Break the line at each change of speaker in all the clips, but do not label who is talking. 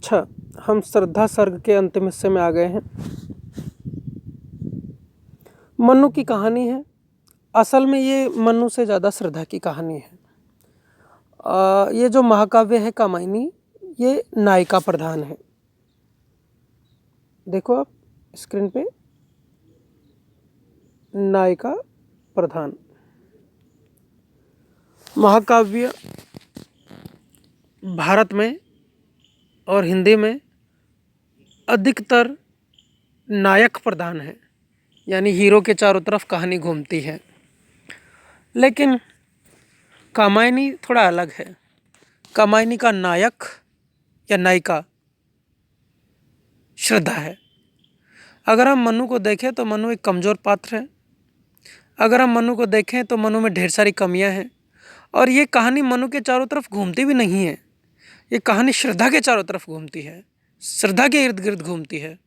अच्छा, हम श्रद्धा सर्ग के अंतिम हिस्से में आ गए हैं। मन्नू की कहानी है। असल में ये मन्नू से ज़्यादा श्रद्धा की कहानी है। ये जो महाकाव्य है कामायनी, ये नायिका प्रधान है। देखो आप स्क्रीन पे, नायिका प्रधान। महाकाव्य भारत में और हिंदी में अधिकतर नायक प्रधान है, यानी हीरो के चारों तरफ कहानी घूमती है। लेकिन कामायनी थोड़ा अलग है। कामायनी का नायक या नायिका श्रद्धा है। अगर हम मन्नू को देखें तो मन्नू एक कमज़ोर पात्र है। अगर हम मन्नू को देखें तो मन्नू में ढेर सारी कमियां हैं। और ये कहानी मन्नू के चारों तरफ घूमती भी नहीं है। ये कहानी श्रद्धा के चारों तरफ घूमती है, श्रद्धा के इर्द गिर्द घूमती है।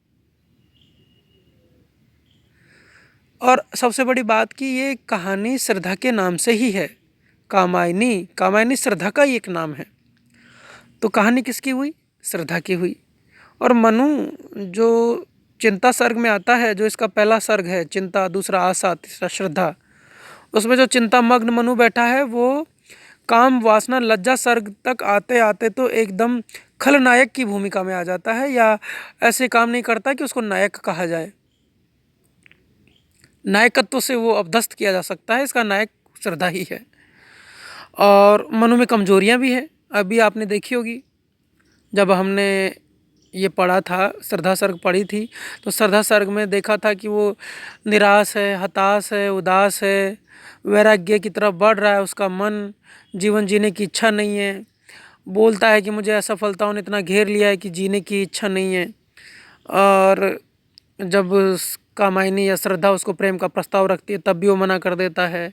और सबसे बड़ी बात कि ये कहानी श्रद्धा के नाम से ही है। कामायनी, कामायनी श्रद्धा का ही एक नाम है। तो कहानी किसकी हुई? श्रद्धा की हुई। और मनु जो चिंता सर्ग में आता है, जो इसका पहला सर्ग है चिंता, दूसरा आशा, तीसरा श्रद्धा, उसमें जो चिंता मग्न मनु बैठा है वो काम वासना लज्जा सर्ग तक आते आते तो एकदम खलनायक की भूमिका में आ जाता है, या ऐसे काम नहीं करता कि उसको नायक कहा जाए। नायकत्व से वो अभ्यस्त किया जा सकता है। इसका नायक श्रद्धा ही है। और मनु में कमजोरियां भी हैं। अभी आपने देखी होगी, जब हमने ये पढ़ा था, श्रद्धा सर्ग पढ़ी थी, तो श्रद्धा सर्ग में देखा था कि वो निराश है, हताश है, उदास है, वैराग्य की तरफ बढ़ रहा है। उसका मन, जीवन जीने की इच्छा नहीं है। बोलता है कि मुझे असफलताओं ने इतना घेर लिया है कि जीने की इच्छा नहीं है। और जब कामायनी या श्रद्धा उसको प्रेम का प्रस्ताव रखती है तब भी वो मना कर देता है।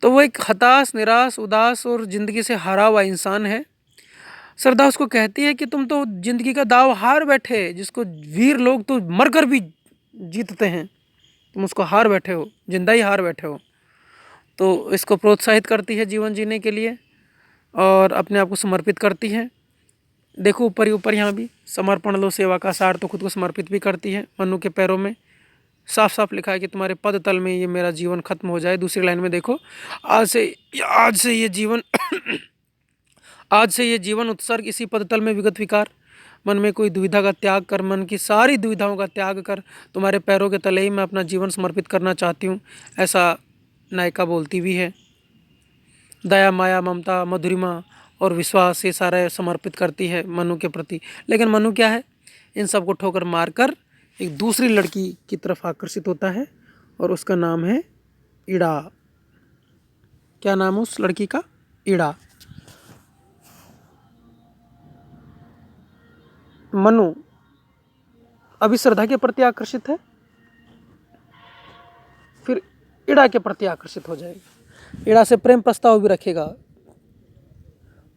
तो वो एक हताश, निराश, उदास और ज़िंदगी से हारा हुआ इंसान है। श्रद्धा उसको कहती है कि तुम तो जिंदगी का दाव हार बैठे, जिसको वीर लोग तो मरकर भी जीतते हैं, तुम उसको हार बैठे हो, जिंदा ही हार बैठे हो। तो इसको प्रोत्साहित करती है जीवन जीने के लिए और अपने आप को समर्पित करती है। देखो ऊपर ही ऊपर यहाँ भी समर्पण लो सेवा का सार, तो खुद को समर्पित भी करती है। मनु के पैरों में साफ साफ लिखा है कि तुम्हारे पद तल में ये मेरा जीवन खत्म हो जाए। दूसरी लाइन में देखो, आज से ये जीवन उत्सर्ग इसी पदतल में विगत विकार। मन में कोई दुविधा का त्याग कर, मन की सारी दुविधाओं का त्याग कर तुम्हारे पैरों के तले ही मैं अपना जीवन समर्पित करना चाहती हूँ, ऐसा नायिका बोलती भी है। दया, माया, ममता, मधुरिमा और विश्वास, ये सारा समर्पित करती है मनु के प्रति। लेकिन मनु क्या है, इन सब को ठोकर मारकर एक दूसरी लड़की की तरफ आकर्षित होता है और उसका नाम है इड़ा। क्या नाम है उस लड़की का? इड़ा। मनु अभी श्रद्धा के प्रति आकर्षित है, फिर इड़ा के प्रति आकर्षित हो जाएगा। इड़ा से प्रेम प्रस्ताव भी रखेगा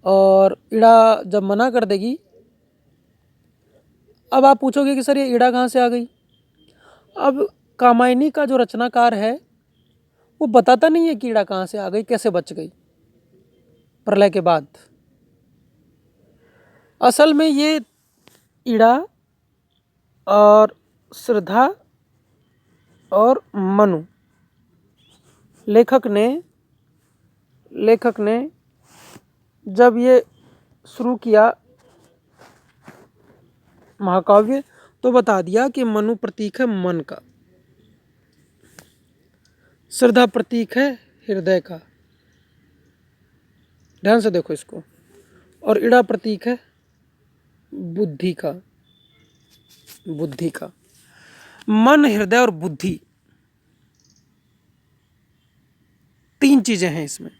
और इड़ा जब मना कर देगी, अब आप पूछोगे कि सर ये इड़ा कहाँ से आ गई। अब कामायनी का जो रचनाकार है वो बताता नहीं है कि इड़ा कहाँ से आ गई, कैसे बच गई प्रलय के बाद। असल में ये इड़ा और श्रद्धा और मनु, लेखक ने जब ये शुरू किया महाकाव्य तो बता दिया कि मनु प्रतीक है मन का, श्रद्धा प्रतीक है हृदय का। ध्यान से देखो इसको। और इड़ा प्रतीक है बुद्धि का। मन, हृदय और बुद्धि, तीन चीजें हैं इसमें।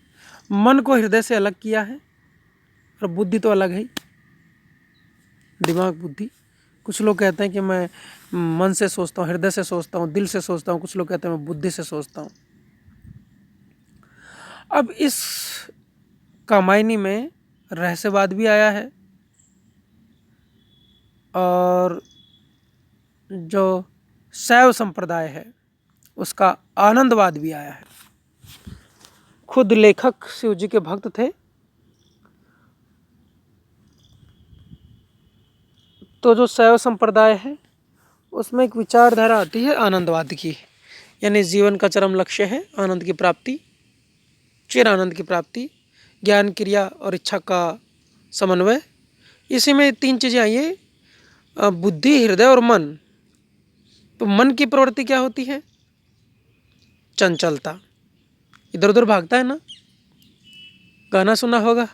मन को हृदय से अलग किया है और बुद्धि तो अलग है ही, दिमाग, बुद्धि। कुछ लोग कहते हैं कि मैं मन से सोचता हूँ, हृदय से सोचता हूँ, दिल से सोचता हूँ। कुछ लोग कहते हैं मैं बुद्धि से सोचता हूँ। अब इस कामायनी में रहस्यवाद भी आया है और जो शैव संप्रदाय है उसका आनंदवाद भी आया है। खुद लेखक शिव जी के भक्त थे तो जो शैव संप्रदाय है उसमें एक विचारधारा आती है आनंदवाद की, यानी जीवन का चरम लक्ष्य है आनंद की प्राप्ति, चिर आनंद की प्राप्ति, ज्ञान क्रिया और इच्छा का समन्वय। इसी में तीन चीज़ें आई है, बुद्धि, हृदय और मन। तो मन की प्रवृत्ति क्या होती है? चंचलता, इधर उधर भागता है ना। गाना सुना होगा,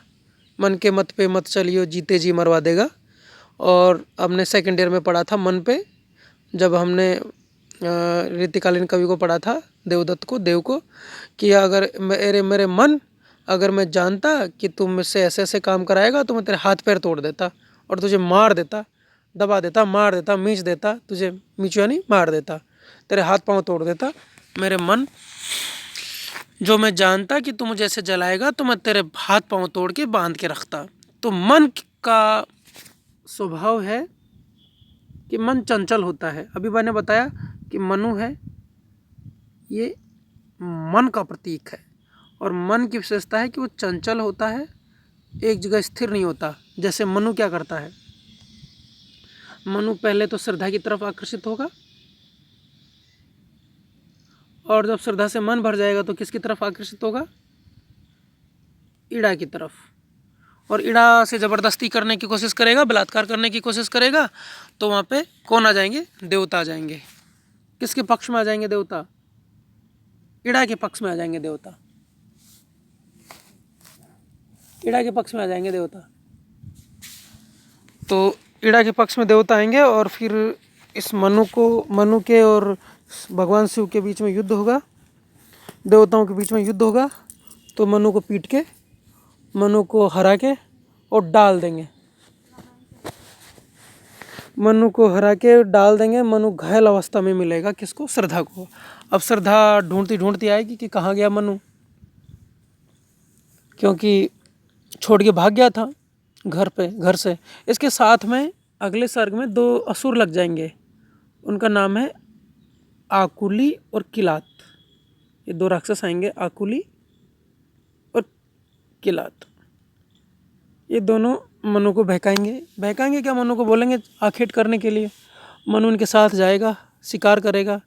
मन के मत पे मत चलियो जीते जी मरवा देगा। और हमने सेकेंड ईयर में पढ़ा था मन पे, जब हमने रीतिकालीन कवि को पढ़ा था, देवदत्त को, देव को, कि अगर मेरे मन, अगर मैं जानता कि तुम मुझसे ऐसे ऐसे काम कराएगा तो मैं तेरे हाथ पैर तोड़ देता और तुझे मार देता, दबा देता, मार देता, मींच देता, तुझे मींच यानी मार देता, तेरे हाथ पांव तोड़ देता। मेरे मन, जो मैं जानता कि तू मुझे ऐसे जलाएगा तो मैं तेरे हाथ पांव तोड़ के बांध के रखता। तो मन का स्वभाव है कि मन चंचल होता है। अभी मैंने बताया कि मनु है, ये मन का प्रतीक है, और मन की विशेषता है कि वो चंचल होता है, एक जगह स्थिर नहीं होता। जैसे मनु क्या करता है, मनु पहले तो श्रद्धा की तरफ आकर्षित होगा, और जब श्रद्धा से मन भर जाएगा तो किसकी तरफ आकर्षित होगा? ईड़ा की तरफ। और ईड़ा से ज़बरदस्ती करने की कोशिश करेगा, बलात्कार करने की कोशिश करेगा, तो वहाँ पे कौन आ जाएंगे? देवता आ जाएंगे। किसके पक्ष में आ जाएंगे देवता? ईड़ा के पक्ष में आ जाएंगे देवता। ईड़ा के पक्ष में आ जाएंगे देवता। तो ईड़ा के पक्ष में देवता आएंगे, और फिर इस मनु के और भगवान शिव के बीच में युद्ध होगा, देवताओं के बीच में युद्ध होगा। तो मनु को पीट के, मनु को हरा के और डाल देंगे, मनु को हरा के डाल देंगे। मनु घायल अवस्था में मिलेगा किसको? श्रद्धा को। अब श्रद्धा ढूंढती ढूंढती आएगी कि कहाँ गया मनु, क्योंकि छोड़ के भाग गया था घर से। इसके साथ में अगले सर्ग में दो असुर लग जाएंगे, उनका नाम है आकुली और किलात। ये दो राक्षस आएंगे, आकुली और किलात। ये दोनों मनु को बहकाएंगे क्या? मनु को बोलेंगे आखेट करने के लिए। मनु उनके साथ जाएगा, शिकार करेगा,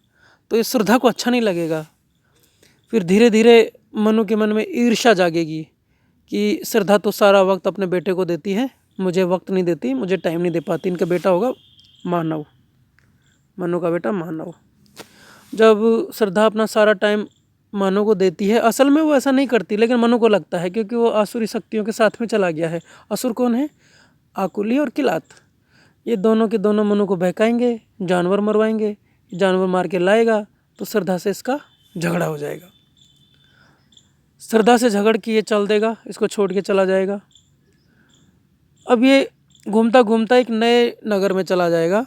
तो ये श्रद्धा को अच्छा नहीं लगेगा। फिर धीरे धीरे मनु के मन में ईर्ष्या जागेगी कि श्रद्धा तो सारा वक्त अपने बेटे को देती है, मुझे वक्त नहीं देती, मुझे टाइम नहीं दे पाती। इनका बेटा होगा मानव, मनु का बेटा मानव। जब श्रद्धा अपना सारा टाइम मनु को देती है, असल में वो ऐसा नहीं करती, लेकिन मनु को लगता है, क्योंकि वो आसुरी शक्तियों के साथ में चला गया है। असुर कौन है? आकुली और किलात। ये दोनों के दोनों मनु को बहकाएंगे, जानवर मरवाएंगे, जानवर मार के लाएगा तो श्रद्धा से इसका झगड़ा हो जाएगा। श्रद्धा से झगड़ के ये चल देगा, इसको छोड़ के चला जाएगा। अब ये घूमता घूमता एक नए नगर में चला जाएगा।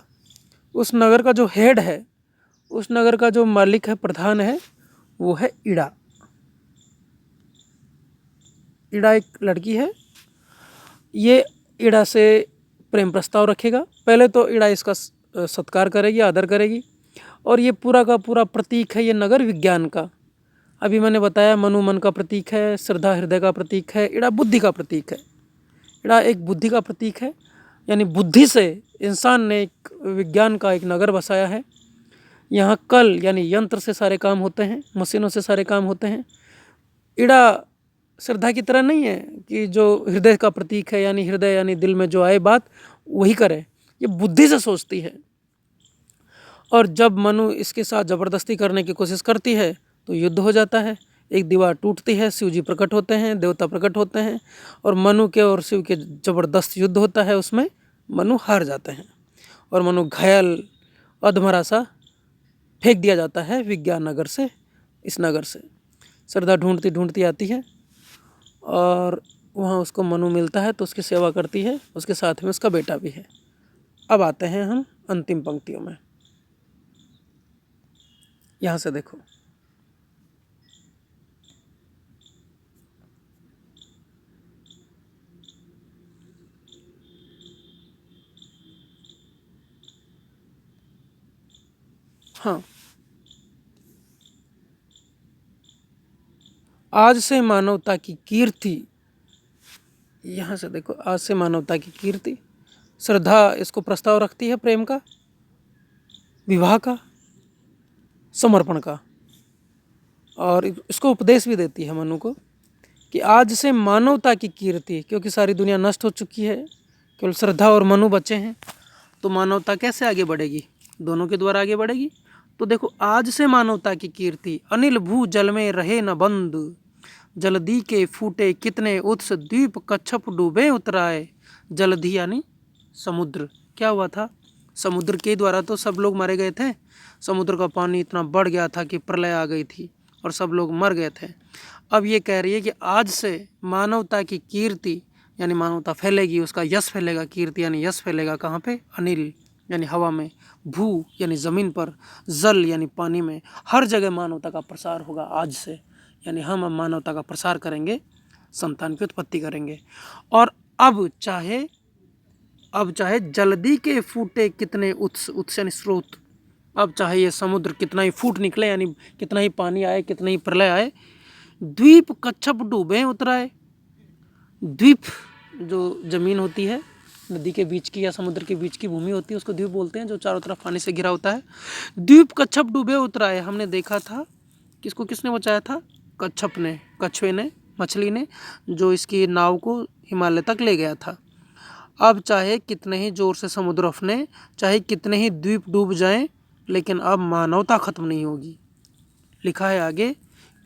उस नगर का जो हेड है, उस नगर का जो मालिक है, प्रधान है, वो है ईड़ा। ईड़ा एक लड़की है, ये ईड़ा से प्रेम प्रस्ताव रखेगा। पहले तो ईड़ा इसका सत्कार करेगी, आदर करेगी, और ये पूरा का पूरा प्रतीक है ये नगर विज्ञान का। अभी मैंने बताया मनु मन का प्रतीक है, श्रद्धा हृदय का प्रतीक है, ईड़ा बुद्धि का प्रतीक है। ईड़ा एक बुद्धि का प्रतीक है, यानी बुद्धि से इंसान ने एक विज्ञान का एक नगर बसाया है। यहाँ कल यानी यंत्र से सारे काम होते हैं, मशीनों से सारे काम होते हैं। ईड़ा श्रद्धा की तरह नहीं है कि जो हृदय का प्रतीक है, यानी हृदय यानी दिल में जो आए बात वही करे। ये बुद्धि से सोचती है, और जब मनु इसके साथ ज़बरदस्ती करने की कोशिश करती है तो युद्ध हो जाता है। एक दीवार टूटती है, शिव जी प्रकट होते हैं, देवता प्रकट होते हैं, और मनु के और शिव के ज़बरदस्त युद्ध होता है। उसमें मनु हार जाते हैं, और मनु घायल अधमरा सा फेंक दिया जाता है विज्ञान नगर से, इस नगर से। श्रद्धा ढूंढती ढूंढती आती है, और वहाँ उसको मनु मिलता है तो उसकी सेवा करती है, उसके साथ में उसका बेटा भी है। अब आते हैं हम अंतिम पंक्तियों में। यहाँ से देखो, हाँ, आज से मानवता की कीर्ति, यहाँ से देखो, आज से मानवता की कीर्ति श्रद्धा इसको प्रस्ताव रखती है प्रेम का, विवाह का, समर्पण का, और इसको उपदेश भी देती है मनु को कि आज से मानवता की कीर्ति, क्योंकि सारी दुनिया नष्ट हो चुकी है, केवल श्रद्धा और मनु बचे हैं, तो मानवता कैसे आगे बढ़ेगी? दोनों के द्वारा आगे बढ़ेगी। तो देखो, आज से मानवता की कीर्ति, अनिल भू जल में रहे न बंद, जलधि के फूटे कितने उत्स, द्वीप कच्छप डूबे उतराए। जलधि यानी समुद्र। क्या हुआ था? समुद्र के द्वारा तो सब लोग मारे गए थे। समुद्र का पानी इतना बढ़ गया था कि प्रलय आ गई थी और सब लोग मर गए थे। अब ये कह रही है कि आज से मानवता की कीर्ति यानी मानवता फैलेगी, उसका यश फैलेगा। कीर्ति यानी यश फैलेगा कहाँ पे? अनिल यानी हवा में, भू यानी ज़मीन पर, जल यानी पानी में, हर जगह मानवता का प्रसार होगा आज से। यानी हम अब मानवता का प्रसार करेंगे, संतान की उत्पत्ति करेंगे। और अब चाहे जल्दी के फूटे कितने उत्स यानी स्रोत, अब चाहे ये समुद्र कितना ही फूट निकले यानी कितना ही पानी आए, कितना ही प्रलय आए, द्वीप कच्छप डूबे उतराए। द्वीप जो जमीन होती है, नदी के बीच की या समुद्र के बीच की भूमि होती है, उसको द्वीप बोलते हैं, जो चारों तरफ पानी से घिरा होता है। द्वीप कच्छप डूबे उतराए। हमने देखा था किसको किसने बचाया था? कच्छप ने, कछुए ने, मछली ने, जो इसकी नाव को हिमालय तक ले गया था। अब चाहे कितने ही जोर से समुद्र उफने, चाहे कितने ही द्वीप डूब जाएं, लेकिन अब मानवता खत्म नहीं होगी। लिखा है आगे,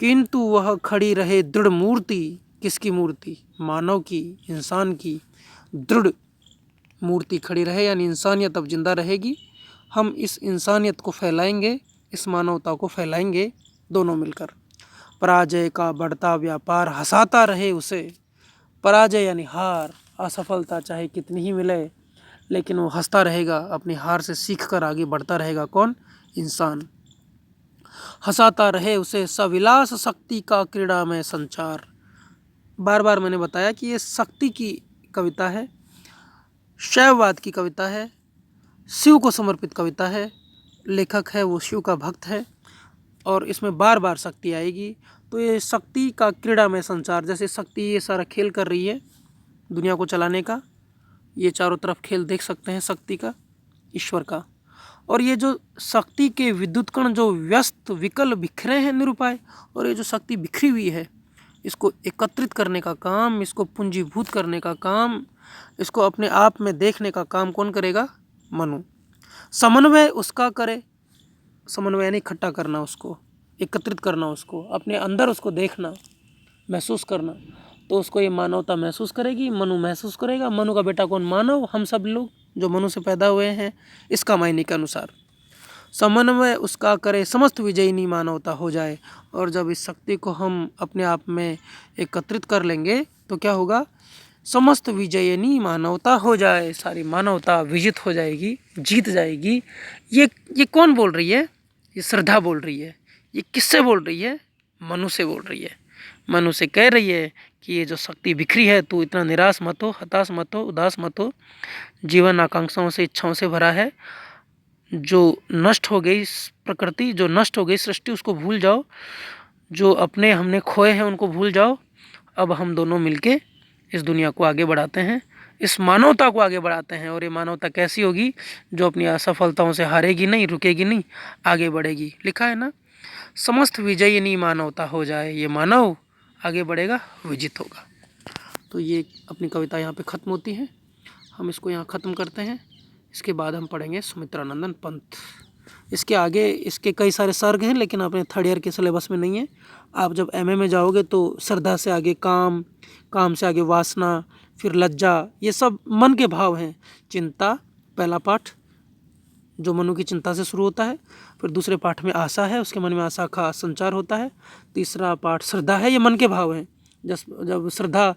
किंतु वह खड़ी रहे दृढ़ मूर्ति। किसकी मूर्ति? मानव की, इंसान की दृढ़ मूर्ति खड़ी रहे, यानी इंसानियत अब जिंदा रहेगी। हम इस इंसानियत को फैलाएंगे, इस मानवता को फैलाएंगे, दोनों मिलकर। पराजय का बढ़ता व्यापार हंसाता रहे उसे। पराजय यानी हार, असफलता चाहे कितनी ही मिले, लेकिन वो हंसता रहेगा, अपनी हार से सीख कर आगे बढ़ता रहेगा। कौन? इंसान। हंसाता रहे उसे सविलास शक्ति का क्रीड़ा में संचार। बार बार मैंने बताया कि ये शक्ति की कविता है, शैववाद की कविता है, शिव को समर्पित कविता है। लेखक है वो शिव का भक्त है और इसमें बार बार शक्ति आएगी। तो ये शक्ति का क्रीड़ा में संचार, जैसे शक्ति ये सारा खेल कर रही है दुनिया को चलाने का, ये चारों तरफ खेल देख सकते हैं शक्ति का, ईश्वर का। और ये जो शक्ति के विद्युत कण जो व्यस्त विकल बिखरे हैं निरुपाय, और ये जो शक्ति बिखरी हुई है, इसको एकत्रित करने का काम, इसको पूंजीभूत करने का काम, इसको अपने आप में देखने का काम कौन करेगा? मनु। समन्वय उसका करे। समन्वय यानी इकट्ठा करना, उसको एकत्रित करना, उसको अपने अंदर उसको देखना, महसूस करना। तो उसको ये मानवता महसूस करेगी, मनु महसूस करेगा। मनु का बेटा कौन? मानव, हम सब लोग जो मनु से पैदा हुए हैं, इसका मायने के अनुसार। समन्वय उसका करे, समस्त विजयिनी मानवता हो जाए। और जब इस शक्ति को हम अपने आप में एकत्रित कर लेंगे तो क्या होगा? समस्त विजयिनी मानवता हो जाए, सारी मानवता विजित हो जाएगी, जीत जाएगी। ये कौन बोल रही है? ये श्रद्धा बोल रही है। ये किससे बोल रही है? मनु से बोल रही है। मनु से कह रही है कि ये जो शक्ति बिखरी है, तू इतना निराश मत हो, हताश मत हो, उदास मत हो। जीवन आकांक्षाओं से, इच्छाओं से भरा है। जो नष्ट हो गई प्रकृति, जो नष्ट हो गई सृष्टि, उसको भूल जाओ। जो अपने हमने खोए हैं उनको भूल जाओ। अब हम दोनों मिलके इस दुनिया को आगे बढ़ाते हैं, इस मानवता को आगे बढ़ाते हैं। और ये मानवता कैसी होगी? जो अपनी असफलताओं से हारेगी नहीं, रुकेगी नहीं, आगे बढ़ेगी। लिखा है ना, समस्त विजयिनी मानवता हो जाए। ये मानव आगे बढ़ेगा, विजित होगा। तो ये अपनी कविता यहाँ पे ख़त्म होती है। हम इसको यहाँ ख़त्म करते हैं। इसके बाद हम पढ़ेंगे सुमित्रानंदन पंत। इसके आगे इसके कई सारे सर्ग हैं, लेकिन अपने थर्ड ईयर के सिलेबस में नहीं है। आप जब एमए में जाओगे तो श्रद्धा से आगे काम, काम से आगे वासना, फिर लज्जा, ये सब मन के भाव हैं। चिंता पहला पाठ जो मनु की चिंता से शुरू होता है। फिर दूसरे पाठ में आशा है, उसके मन में आशा का संचार होता है। तीसरा पाठ श्रद्धा है, ये मन के भाव हैं। जब श्रद्धा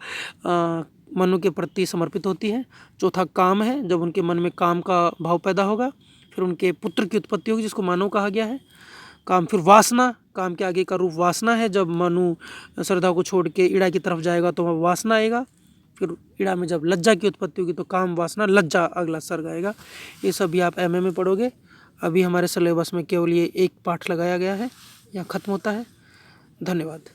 मनु के प्रति समर्पित होती है। चौथा काम है, जब उनके मन में काम का भाव पैदा होगा। फिर उनके पुत्र की उत्पत्ति होगी, जिसको मानव कहा गया है। काम, फिर वासना, काम के आगे का रूप वासना है। जब मनु श्रद्धा को छोड़ के ईड़ा की तरफ जाएगा तो वह वासना आएगा। फिर ईड़ा में जब लज्जा की उत्पत्ति होगी तो काम, वासना, लज्जा अगला सर्ग आएगा। ये सब भी आप एमए में पढ़ोगे। अभी हमारे सिलेबस में केवल ये एक पाठ लगाया गया है, यहाँ ख़त्म होता है। धन्यवाद।